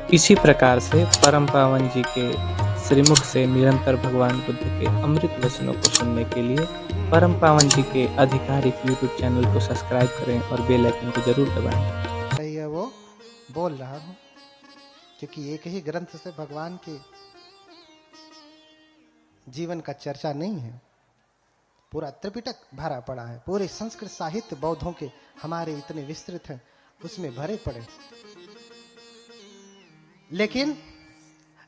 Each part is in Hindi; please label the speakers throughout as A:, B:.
A: इसी प्रकार से परम पावन जी के श्रीमुख से निरंतर भगवान बुद्ध के अमृत वचनों को सुनने के लिए परम पावन जी के आधिकारिक यूट्यूब चैनल को सब्सक्राइब करें और बेल आइकन को जरूर दबाएं।
B: सही है, वो बोल रहा हूं क्योंकि एक ही ग्रंथ से भगवान के जीवन का चर्चा नहीं है। पूरा त्रिपिटक भरा पड़ा है, पूरे संस्कृत साहित्य बौद्धों के हमारे इतने विस्तृत हैं, उसमें भरे पड़े। लेकिन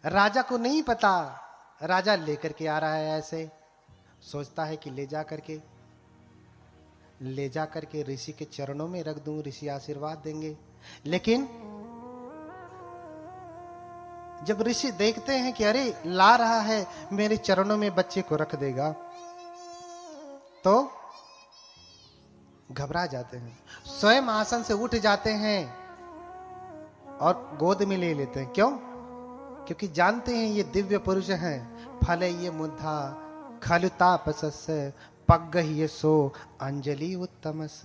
B: राजा को नहीं पता, राजा लेकर के आ रहा है, ऐसे सोचता है कि ले जा करके ऋषि के चरणों में रख दूं, ऋषि आशीर्वाद देंगे। लेकिन जब ऋषि देखते हैं कि अरे ला रहा है, मेरे चरणों में बच्चे को रख देगा, तो घबरा जाते हैं, स्वयं आसन से उठ जाते हैं और गोद में ले लेते हैं। क्यों? क्योंकि जानते हैं ये दिव्य पुरुष हैं। फल ये मुद्धा खलुतापसस पग्गह्य सो अंजलि उत्तमस।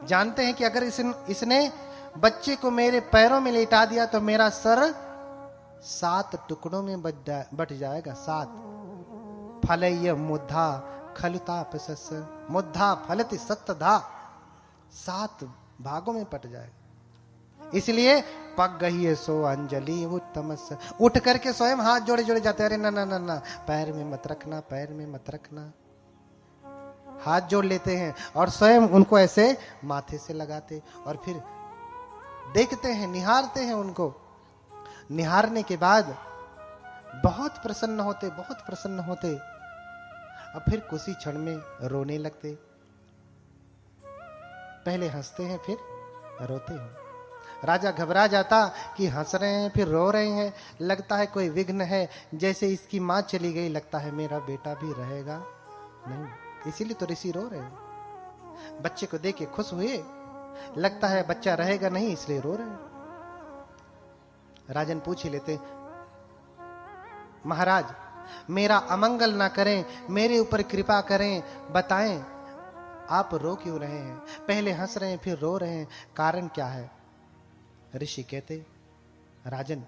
B: जानते हैं कि अगर इसने बच्चे को मेरे पैरों में लेटा दिया तो मेरा सर 7 टुकड़ों में बट जाएगा। 7 फल ये मुद्धा खलुतापसस, मुद्धा फलति सत्तधा, 7 भागों में पट जाएगा। इसलिए पग्गह्य सो अंजलि उत्तमस। उठ करके स्वयं हाथ जोड़े जोड़े जाते, अरे ना ना ना ना, पैर में मत रखना, पैर में मत रखना। हाथ जोड़ लेते हैं और स्वयं उनको ऐसे माथे से लगाते और फिर देखते हैं, निहारते हैं उनको। निहारने के बाद बहुत प्रसन्न होते, बहुत प्रसन्न होते। अब फिर कुछ ही क्षण में रोने लगते। पहले हंसते हैं, फिर रोते हैं। राजा घबरा जाता कि हंस रहे हैं फिर रो रहे हैं, लगता है कोई विघ्न है, जैसे इसकी मां चली गई, लगता है मेरा बेटा भी रहेगा नहीं, इसीलिए तो ऋषि रो रहे हैं। बच्चे को देख के खुश हुए, लगता है बच्चा रहेगा नहीं, इसलिए रो रहे हैं। राजन पूछ ही लेते, महाराज मेरा अमंगल ना करें, मेरे ऊपर कृपा करें, बताएं आप रो क्यों रहे हैं? पहले हंस रहे हैं फिर रो रहे हैं, कारण क्या है? ऋषि कहते, राजन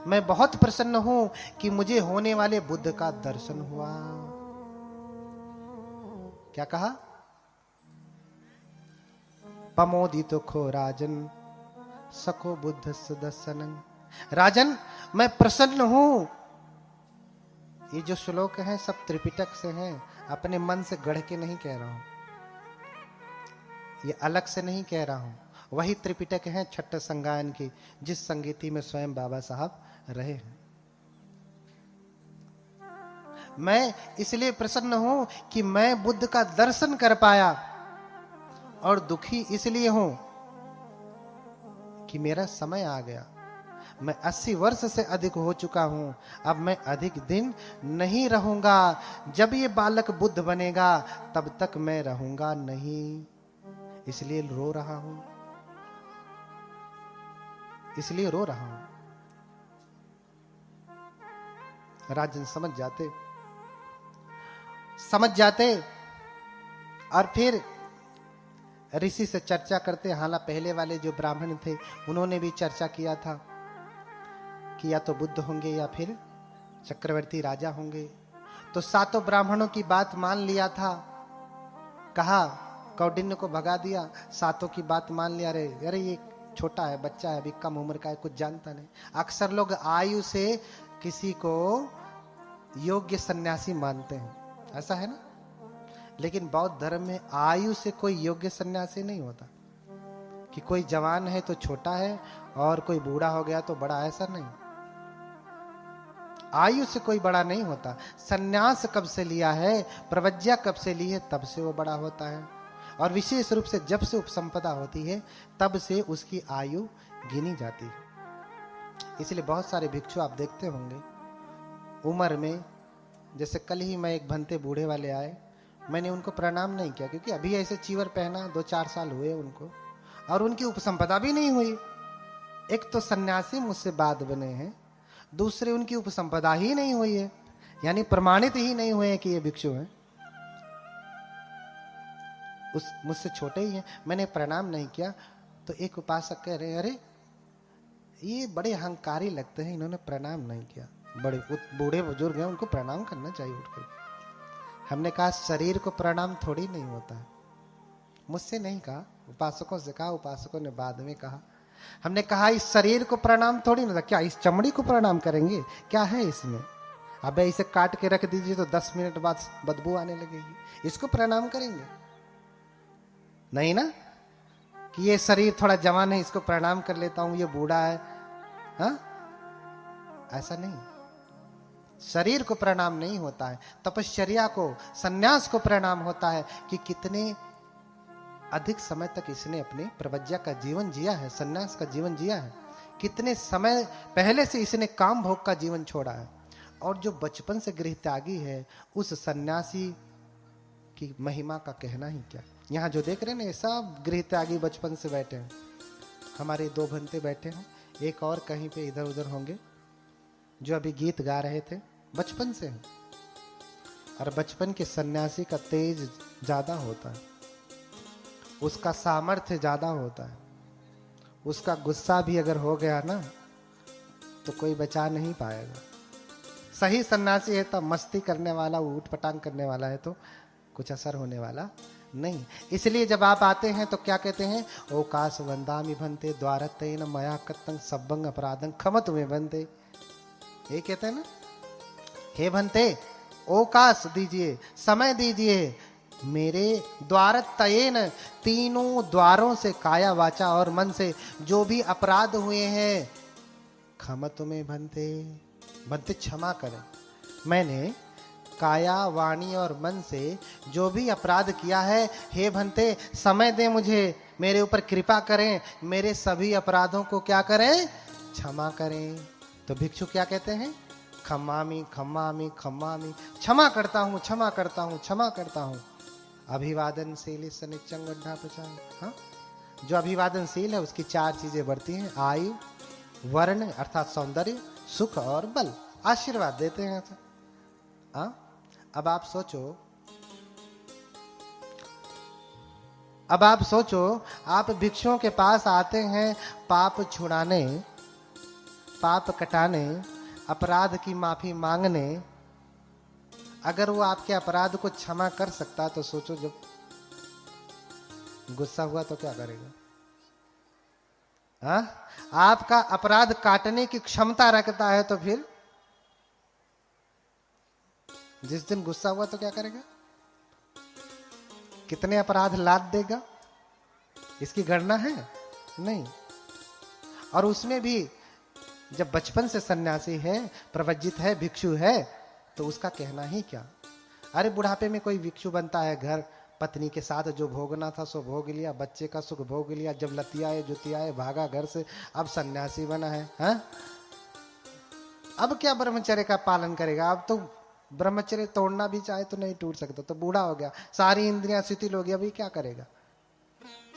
B: मैं बहुत प्रसन्न हूं कि मुझे होने वाले बुद्ध का दर्शन हुआ। क्या कहा? पमोदितो खो राजन सखो बुद्ध सदसनं। राजन मैं प्रसन्न हूं। ये जो श्लोक हैं सब त्रिपिटक से हैं, अपने मन से गढ़ के नहीं कह रहा हूं, ये अलग से नहीं कह रहा हूं। वही त्रिपिटक है छठ संगायन की, जिस संगीति में स्वयं बाबा साहब रहे हैं। मैं इसलिए प्रसन्न हूं कि मैं बुद्ध का दर्शन कर पाया, और दुखी इसलिए हूं कि मेरा समय आ गया। मैं 80 वर्ष से अधिक हो चुका हूं, अब मैं अधिक दिन नहीं रहूंगा। जब ये बालक बुद्ध बनेगा तब तक मैं रहूंगा नहीं, इसलिए रो रहा हूं, इसलिए रो रहा हूं। राजन समझ जाते और फिर ऋषि से चर्चा करते। हालांकि पहले वाले जो ब्राह्मण थे उन्होंने भी चर्चा किया था कि या तो बुद्ध होंगे या फिर चक्रवर्ती राजा होंगे। तो 7 ब्राह्मणों की बात मान लिया था, कहा कौंडिन्य को भगा दिया, 7 की बात मान लिया। अरे ये छोटा है, बच्चा है, अभी कम उम्र का है, कुछ जानता नहीं। अक्सर लोग आयु से किसी को योग्य सन्यासी मानते हैं, ऐसा है ना। लेकिन बौद्ध धर्म में आयु से कोई योग्य सन्यासी नहीं होता कि कोई जवान है तो छोटा है और कोई बूढ़ा हो गया तो बड़ा, ऐसा नहीं। आयु से कोई बड़ा नहीं होता। सन्यास कब से लिया है, प्रवज्ञा कब से ली है, तब से वो बड़ा होता है। और विशेष रूप से जब से उपसंपदा होती है तब से उसकी आयु गिनी जाती है। इसलिए बहुत सारे भिक्षु आप देखते होंगे उम्र में, जैसे कल ही मैं एक भंते बूढ़े वाले आए, मैंने उनको प्रणाम नहीं किया क्योंकि अभी ऐसे चीवर पहना, 2-4 साल हुए उनको, और उनकी उपसंपदा भी नहीं हुई। एक तो सन्यासी मुझसे बाद बने हैं, दूसरे उनकी उपसंपदा ही नहीं हुई है, यानी प्रमाणित ही नहीं हुए कि ये भिक्षु हैं। मुझसे छोटे ही हैं। मैंने प्रणाम नहीं किया तो एक उपासक कह रहे, अरे ये बड़े अहंकारी लगते हैं, इन्होंने प्रणाम नहीं किया। बड़े बूढ़े बुजुर्ग हैं, उनको प्रणाम करना चाहिए उठकर। हमने कहा शरीर को प्रणाम थोड़ी नहीं होता है। मुझसे नहीं कहा, उपासकों से कहा, उपासकों ने बाद में कहा। हमने कहा इस शरीर को प्रणाम थोड़ी नहीं, क्या इस चमड़ी को प्रणाम करेंगे? क्या है इसमें? अबे इसे काट के रख दीजिए तो 10 मिनट बाद बदबू आने लगेगी, इसको प्रणाम करेंगे? नहीं ना, कि ये शरीर थोड़ा जवान है, इसको प्रणाम कर लेता हूं, ये बूढ़ा है। हाँ, ऐसा नहीं। शरीर को प्रणाम नहीं होता है, तपश्चर्या को, सन्यास को प्रणाम होता है कि कितने अधिक समय तक इसने अपने प्रवज्ञा का जीवन जिया है, सन्यास का जीवन जिया है, कितने समय पहले से इसने काम भोग का जीवन छोड़ा है। और जो बचपन से गृह त्यागी है, उस सन्यासी की महिमा का कहना ही क्या। यहाँ जो देख रहे हैं ना, सब गृह त्यागी बचपन से बैठे हैं। हमारे 2 भंते बैठे हैं, एक और कहीं पे इधर उधर होंगे, जो अभी गीत गा रहे थे, बचपन से हैं। और बचपन के सन्यासी का तेज ज्यादा होता है, उसका सामर्थ्य ज्यादा होता है। उसका गुस्सा भी अगर हो गया ना तो कोई बचा नहीं पाएगा। सही सन्यासी है तो मस्ती करने वाला, ऊट पटांग करने वाला है तो कुछ असर होने वाला नहीं। इसलिए जब आप आते हैं तो क्या कहते हैं, ओकाश वंदामि भंते द्वारतेन मया कत्तं सब्बंग अपराधं खमत में भंते। ये कहते हैं ना, हे भंते ओकाश दीजिए, समय दीजिए, मेरे द्वारतयेन, तीनों द्वारों से, काया वाचा और मन से जो भी अपराध हुए हैं, खमत में भंते, भंते क्षमा करें। मैंने काया वाणी और मन से जो भी अपराध किया है, हे भंते समय दे मुझे, मेरे ऊपर कृपा करें, मेरे सभी अपराधों को क्या करें, क्षमा करें। तो भिक्षु क्या कहते हैं, खम्मामी खम्मामी खम्मामी, क्षमा करता हूं, क्षमा करता हूं, क्षमा करता हूं। अभिवादनशील सनिच्चं गड्ढा पचान। हाँ, जो अभिवादनशील है उसकी 4 चीजें बढ़ती हैं, आयु, वर्ण अर्थात सौंदर्य, सुख और बल। आशीर्वाद देते हैं ऐसा। हाँ, अब आप सोचो, आप भिक्षुओं के पास आते हैं पाप छुड़ाने, पाप कटाने, अपराध की माफी मांगने। अगर वो आपके अपराध को क्षमा कर सकता तो सोचो, जब गुस्सा हुआ तो क्या करेगा? हाँ, आपका अपराध काटने की क्षमता रखता है तो फिर जिस दिन गुस्सा हुआ तो क्या करेगा? कितने अपराध लाद देगा, इसकी गणना है नहीं। और उसमें भी जब बचपन से सन्यासी है, प्रवज्जित है, भिक्षु है, तो उसका कहना ही क्या। अरे बुढ़ापे में कोई भिक्षु बनता है, घर पत्नी के साथ जो भोगना था सो भोग लिया, बच्चे का सुख भोग लिया, जब लतियाए जुतियाए भागा घर से, अब सन्यासी बना है। हाँ? अब क्या ब्रह्मचर्य का पालन करेगा? अब तो ब्रह्मचर्य तोड़ना भी चाहे तो नहीं टूट सकता, तो बूढ़ा हो गया, सारी इंद्रियां शिथिल हो गई, अभी क्या करेगा?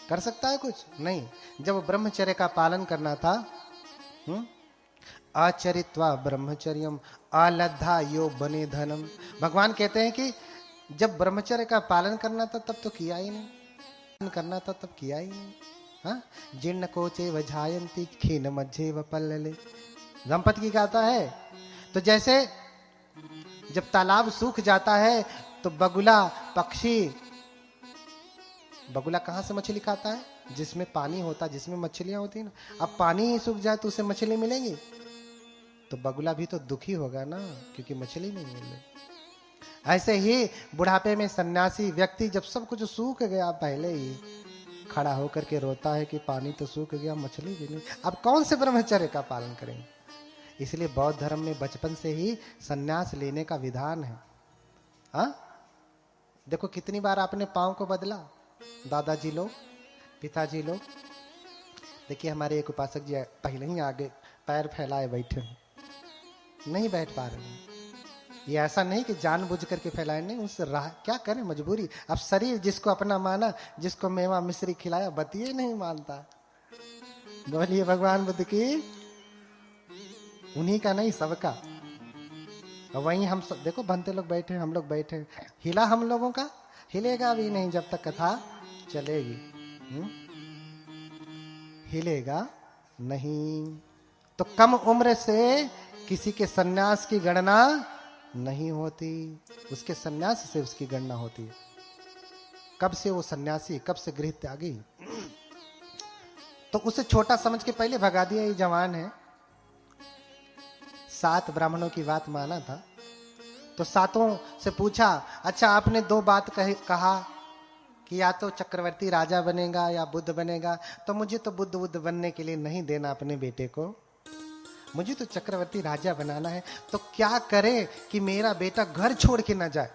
B: कर सकता है कुछ नहीं। जब ब्रह्मचर्य का पालन करना था, आचरित्वा ब्रह्मचर्यम अलद्धा यो बने धनम। भगवान कहते हैं कि जब ब्रह्मचर्य का पालन करना था तब तो किया ही नहीं, करना था तब किया ही नहीं। हाँ, जीर्ण कोचे वजायंती खीन मज्जे व पल्लले, दंपति की गाता है। तो जैसे जब तालाब सूख जाता है तो बगुला पक्षी, बगुला कहाँ से मछली खाता है? जिसमें पानी होता, जिसमें मछलियां होती है ना। अब पानी ही सूख जाए तो उसे मछली मिलेगी? तो बगुला भी तो दुखी होगा ना, क्योंकि मछली नहीं मिल रही। ऐसे ही बुढ़ापे में सन्यासी व्यक्ति जब सब कुछ सूख गया, पहले ही खड़ा होकर के रोता है कि पानी तो सूख गया, मछली भी नहीं, अब कौन से ब्रह्मचर्य का पालन करेंगे? इसलिए बौद्ध धर्म में बचपन से ही सन्यास लेने का विधान है। हाँ, देखो कितनी बार आपने पांव को बदला, दादाजी लोग, पिताजी लोग। देखिए हमारे एक उपासक जी पहले ही आगे पैर फैलाए बैठे हैं, नहीं बैठ पा रहे हैं। ये ऐसा नहीं कि जानबूझ करके फैलाए, नहीं, उससे राह क्या करें, मजबूरी। अब शरीर जिसको अपना माना, जिसको मेवा मिश्री खिलाया, बतिए नहीं मानता। बोलिए भगवान बुद्ध की, उन्हीं का नहीं सबका। और वहीं हम सब देखो, बनते लोग बैठे, हम लोग बैठे, हिला हम लोगों का, हिलेगा भी नहीं जब तक कथा चलेगी। हिलेगा नहीं। तो कम उम्र से किसी के सन्यास की गणना नहीं होती, उसके सन्यास से उसकी गणना होती है। कब से वो सन्यासी, कब से गृह त्यागी। तो उसे छोटा समझ के पहले भगा दिया, ये जवान है। 7 ब्राह्मणों की बात माना था, तो 7 से पूछा, अच्छा आपने 2 बात कहा कि या तो चक्रवर्ती राजा बनेगा या बुद्ध बनेगा, तो मुझे तो बुद्ध बनने के लिए नहीं देना अपने बेटे को, मुझे तो चक्रवर्ती राजा बनाना है। तो क्या करे कि मेरा बेटा घर छोड़ के ना जाए।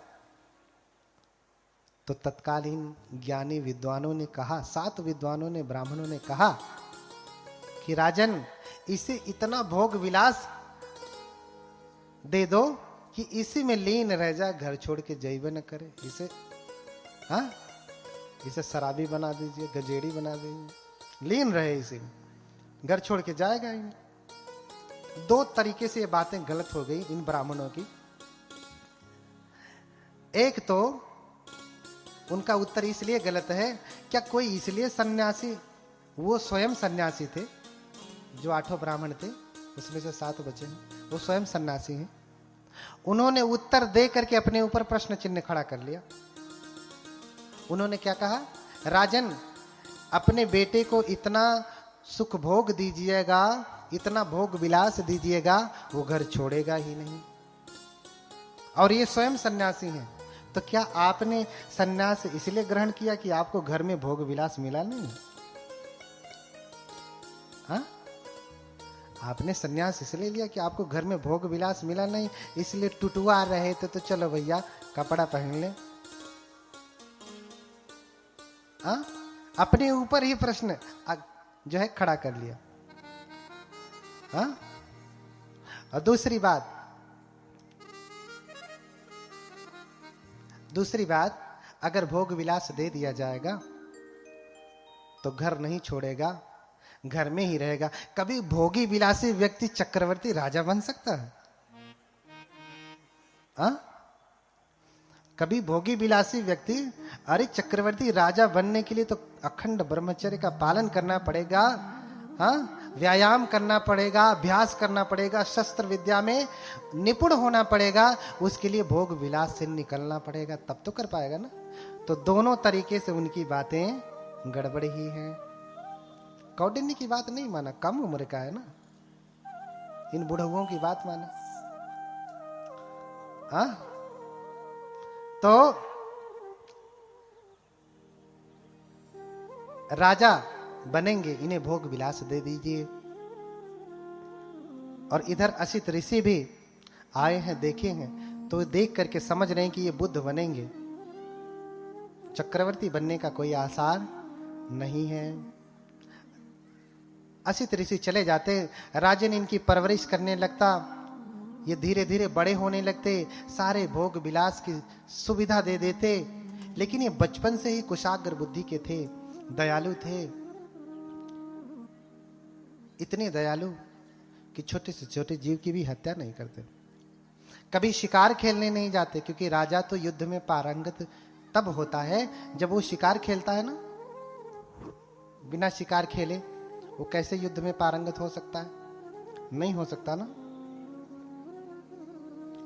B: तो तत्कालीन ज्ञानी विद्वानों ने कहा, 7 विद्वानों ने, ब्राह्मणों ने कहा कि राजन, इसे इतना भोग विलास दे दो कि इसी में लीन रह जाए, घर छोड़ के जैब न करे। इसे इसे शराबी बना दीजिए, गजेड़ी बना दीजिए, लीन रहे इसी में, घर छोड़ के जाएगा ही नहीं। 2 तरीके से ये बातें गलत हो गई इन ब्राह्मणों की। एक तो उनका उत्तर इसलिए गलत है, क्या कोई इसलिए सन्यासी, वो स्वयं सन्यासी थे, जो 8 ब्राह्मण थे उसमें से 7 बचे हैं, वो स्वयं सन्यासी हैं। उन्होंने उत्तर दे करके अपने ऊपर प्रश्न चिन्ह खड़ा कर लिया। उन्होंने क्या कहा, राजन अपने बेटे को इतना सुख भोग दीजिएगा, इतना भोग विलास दीजिएगा, वो घर छोड़ेगा ही नहीं। और ये स्वयं सन्यासी हैं, तो क्या आपने सन्यास इसलिए ग्रहण किया कि आपको घर में भोग विलास मिला नहीं? हाँ, आपने सन्यास इसलिए लिया कि आपको घर में भोग विलास मिला नहीं, इसलिए टुटुआ रहे थे, तो चलो भैया कपड़ा पहन ले। हाँ, अपने ऊपर ही प्रश्न जो है खड़ा कर लिया। हाँ, और दूसरी बात, अगर भोग विलास दे दिया जाएगा तो घर नहीं छोड़ेगा, घर में ही रहेगा। कभी भोगी विलासी व्यक्ति चक्रवर्ती राजा बन सकता है? हाँ, कभी भोगी विलासी व्यक्ति, अरे चक्रवर्ती राजा बनने के लिए तो अखंड ब्रह्मचर्य का पालन करना पड़ेगा। हाँ, व्यायाम करना पड़ेगा, अभ्यास करना पड़ेगा, शस्त्र विद्या में निपुण होना पड़ेगा, उसके लिए भोग विलास से निकलना पड़ेगा, तब तो कर पाएगा ना। तो दोनों तरीके से उनकी बातें गड़बड़ ही हैं। कौंडिन्य की बात नहीं माना, कम उम्र का है ना, इन बुढ़उओं की बात माना। हाँ, तो राजा बनेंगे, इन्हें भोग विलास दे दीजिए। और इधर असित ऋषि भी आए हैं, देखे हैं, तो देख करके समझ रहे हैं कि ये बुद्ध बनेंगे, चक्रवर्ती बनने का कोई आसार नहीं है। असित ऋषि चले जाते, राजन इनकी परवरिश करने लगता, ये धीरे धीरे बड़े होने लगते, सारे भोग विलास की सुविधा दे देते। लेकिन ये बचपन से ही कुशाग्र बुद्धि के थे, दयालु थे, इतने दयालु कि छोटे से छोटे जीव की भी हत्या नहीं करते। कभी शिकार खेलने नहीं जाते, क्योंकि राजा तो युद्ध में पारंगत तब होता है जब वो शिकार खेलता है ना। बिना शिकार खेले वो कैसे युद्ध में पारंगत हो सकता है? नहीं हो सकता ना।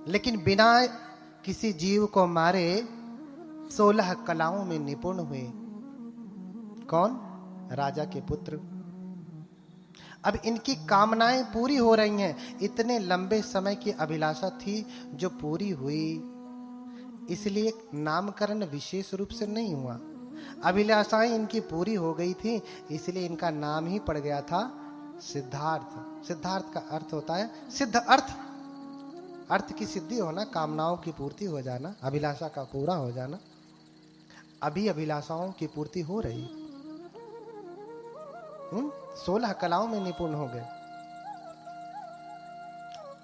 B: लेकिन बिना किसी जीव को मारे 16 कलाओं में निपुण हुए। कौन? राजा के पुत्र। अब इनकी कामनाएं पूरी हो रही हैं, इतने लंबे समय की अभिलाषा थी जो पूरी हुई, इसलिए नामकरण विशेष रूप से नहीं हुआ। अभिलाषाएं इनकी पूरी हो गई थी, इसलिए इनका नाम ही पड़ गया था सिद्धार्थ। सिद्धार्थ का अर्थ होता है सिद्ध अर्थ, अर्थ की सिद्धि होना, कामनाओं की पूर्ति हो जाना, अभिलाषा का पूरा हो जाना। अभी अभिलाषाओं की पूर्ति हो रही। 16 कलाओं में निपुण हो गए,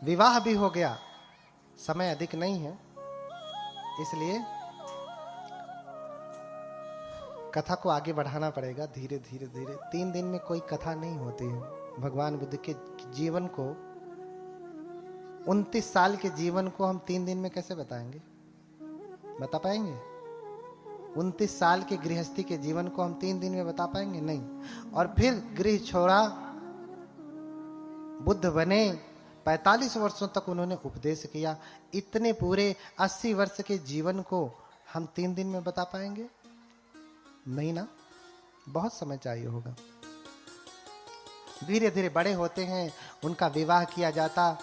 B: विवाह भी हो गया, समय अधिक नहीं है, इसलिए कथा को आगे बढ़ाना पड़ेगा धीरे धीरे धीरे। 3 दिन में कोई कथा नहीं होती है। भगवान बुद्ध के जीवन को, 29 साल के जीवन को हम 3 दिन में कैसे बताएंगे? बता पाएंगे? 29 साल के गृहस्थी के जीवन को हम 3 दिन में बता पाएंगे? नहीं। और फिर गृह छोड़ा, बुद्ध बने, 45 वर्षों तक उन्होंने उपदेश किया। इतने पूरे 80 वर्ष के जीवन को हम 3 दिन में बता पाएंगे? नहीं ना, बहुत समय चाहिए होगा। धीरे धीरे बड़े होते हैं, उनका विवाह किया जाता।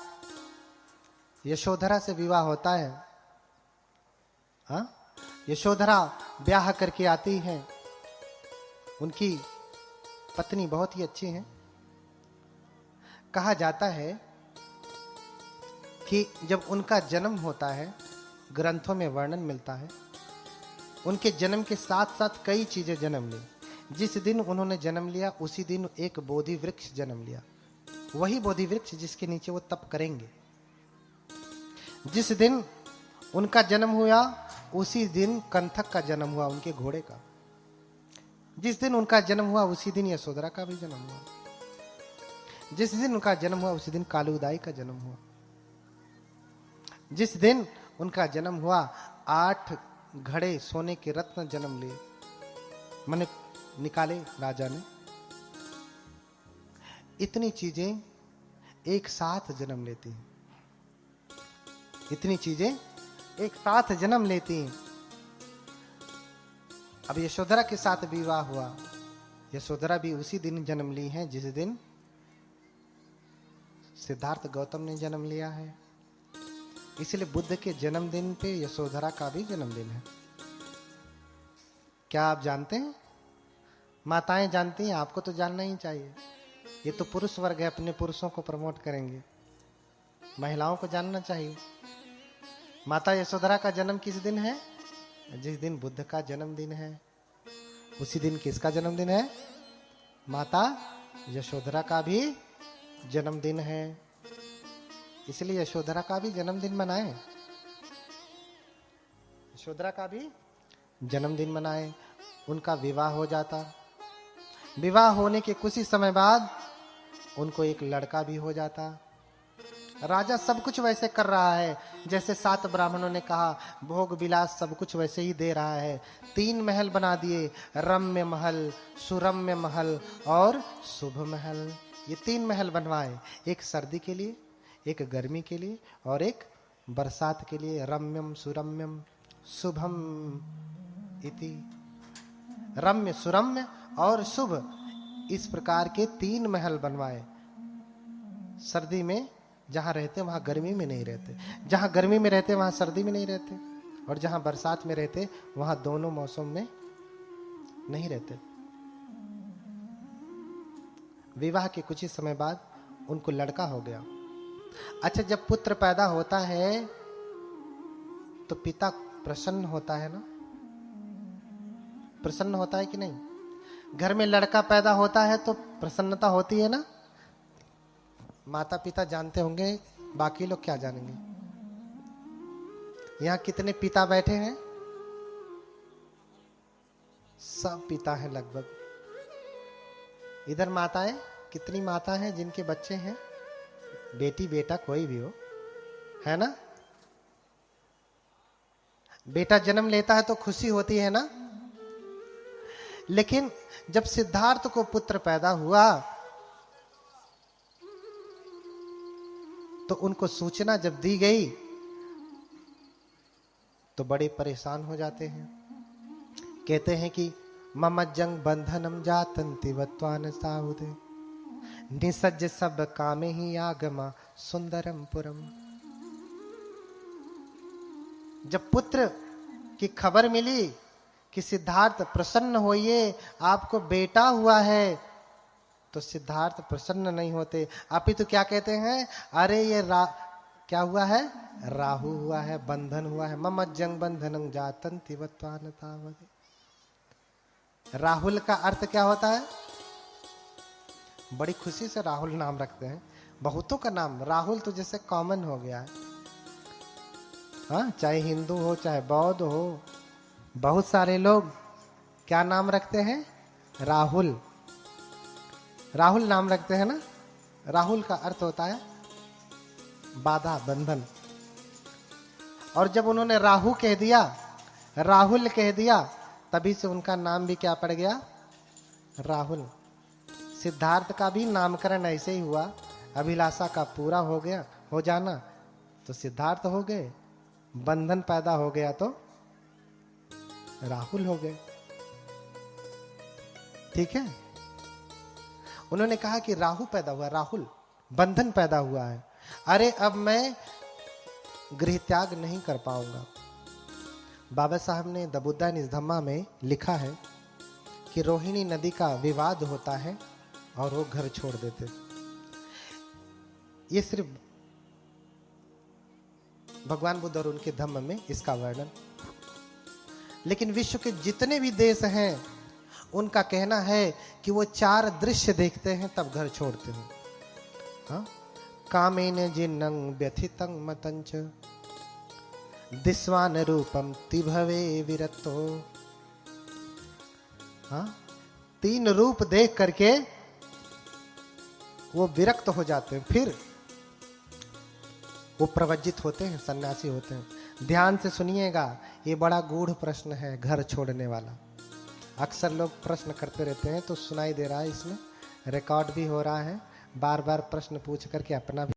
B: यशोधरा से विवाह होता है। हाँ, यशोधरा ब्याह करके आती है। उनकी पत्नी बहुत ही अच्छी है। कहा जाता है कि जब उनका जन्म होता है, ग्रंथों में वर्णन मिलता है, उनके जन्म के साथ साथ कई चीजें जन्म ली। जिस दिन उन्होंने जन्म लिया उसी दिन एक बोधि वृक्ष जन्म लिया। वही बोधि वृक्ष जिसके नीचे वो तप करेंगे। जिस दिन उनका जन्म हुआ उसी दिन कंथक का जन्म हुआ, उनके घोड़े का। जिस दिन उनका जन्म हुआ उसी दिन यशोधरा का भी जन्म हुआ। जिस दिन उनका जन्म हुआ उसी दिन कालूदाई का जन्म हुआ। जिस दिन उनका जन्म हुआ 8 घड़े सोने के रत्न जन्म लिए, मैंने निकाले राजा ने। इतनी चीजें एक साथ जन्म लेती हैं। इतनी चीजें एक साथ जन्म लेती हैं। अब यशोधरा के साथ विवाह हुआ। यशोधरा भी उसी दिन जन्म ली है जिस दिन सिद्धार्थ गौतम ने जन्म लिया है। इसलिए बुद्ध के जन्मदिन पे यशोधरा का भी जन्मदिन है। क्या आप जानते हैं? माताएं जानती हैं, आपको तो जानना ही चाहिए। ये तो पुरुष वर्ग है, अपने पुरुषों को प्रमोट करेंगे। महिलाओं को जानना चाहिए। माता यशोधरा का जन्म किस दिन है? जिस दिन बुद्ध का जन्मदिन है उसी दिन किसका जन्मदिन है? माता यशोधरा का भी जन्मदिन है। इसलिए यशोधरा का भी जन्मदिन मनाएं। यशोधरा का भी जन्मदिन मनाएं। उनका विवाह हो जाता। विवाह होने के कुछ ही समय बाद उनको एक लड़का भी हो जाता। राजा सब कुछ वैसे कर रहा है जैसे 7 ब्राह्मणों ने कहा। भोग विलास सब कुछ वैसे ही दे रहा है। 3 महल बना दिए, रम्य महल, सुरम्य महल और शुभ महल। ये 3 महल बनवाए, एक सर्दी के लिए, एक गर्मी के लिए और एक बरसात के लिए। रम्यम सुरम्यम शुभम इति। रम्य, सुरम्य और शुभ, इस प्रकार के 3 महल बनवाए। सर्दी में जहां रहते वहां गर्मी में नहीं रहते, जहां गर्मी में रहते वहां सर्दी में नहीं रहते, और जहां बरसात में रहते वहां दोनों मौसम में नहीं रहते। विवाह के कुछ ही समय बाद उनको लड़का हो गया। अच्छा, जब पुत्र पैदा होता है तो पिता प्रसन्न होता है ना? प्रसन्न होता है कि नहीं? घर में लड़का पैदा होता है तो प्रसन्नता होती है ना? माता पिता जानते होंगे, बाकी लोग क्या जानेंगे। यहां कितने पिता बैठे हैं? सब पिता हैं लगभग। इधर माताएं, कितनी माता हैं जिनके बच्चे हैं? बेटी बेटा कोई भी हो, है ना? बेटा जन्म लेता है तो खुशी होती है ना? लेकिन जब सिद्धार्थ को पुत्र पैदा हुआ तो उनको सूचना जब दी गई तो बड़े परेशान हो जाते हैं। कहते हैं कि ममज्जंग बंधनम जातंति वत्वान साहुदे निसज्ज सब कामे ही आगमा सुंदरम पुरम। जब पुत्र की खबर मिली कि सिद्धार्थ प्रसन्न होइए, आपको बेटा हुआ है, तो सिद्धार्थ प्रसन्न नहीं होते। आप ही तो क्या कहते हैं? अरे ये क्या हुआ है? राहु हुआ है, बंधन हुआ है। ममज्जंग बंधनं जातंति वत्वान तावदे। राहुल का अर्थ क्या होता है? बड़ी खुशी से राहुल नाम रखते हैं। बहुतों का नाम राहुल तो जैसे कॉमन हो गया है। हाँ, चाहे हिंदू हो चाहे बौद्ध हो, बहुत सारे लोग क्या नाम रखते हैं? राहुल। राहुल नाम रखते हैं ना? राहुल का अर्थ होता है बाधा, बंधन। और जब उन्होंने राहु कह दिया, राहुल कह दिया, तभी से उनका नाम भी क्या पड़ गया? राहुल। सिद्धार्थ का भी नामकरण ऐसे ही हुआ। अभिलाषा का पूरा हो जाना तो सिद्धार्थ हो गए, बंधन पैदा हो गया तो राहुल हो गए। ठीक है, उन्होंने कहा कि राहु पैदा हुआ, राहुल बंधन पैदा हुआ है। अरे अब मैं गृह त्याग नहीं कर पाऊंगा। बाबा साहब ने द बुद्धा इन धम्मा में लिखा है कि रोहिणी नदी का विवाद होता है और वो घर छोड़ देते। ये सिर्फ भगवान बुद्ध और उनके धम्म में इसका वर्णन। लेकिन विश्व के जितने भी देश हैं उनका कहना है कि वो 4 दृश्य देखते हैं तब घर छोड़ते हैं। हाँ, कामेन जिन्नं व्यथितं मतंच दिस्वान रूपम तिभवे विरतो। हाँ, 3 रूप देख करके वो विरक्त हो जाते हैं, फिर वो प्रवज्जित होते हैं, सन्यासी होते हैं। ध्यान से सुनिएगा, ये बड़ा गूढ़ प्रश्न है घर छोड़ने वाला। अक्सर लोग प्रश्न करते रहते हैं तो सुनाई दे रहा है, इसमें रिकॉर्ड भी हो रहा है। बार बार प्रश्न पूछ करके अपना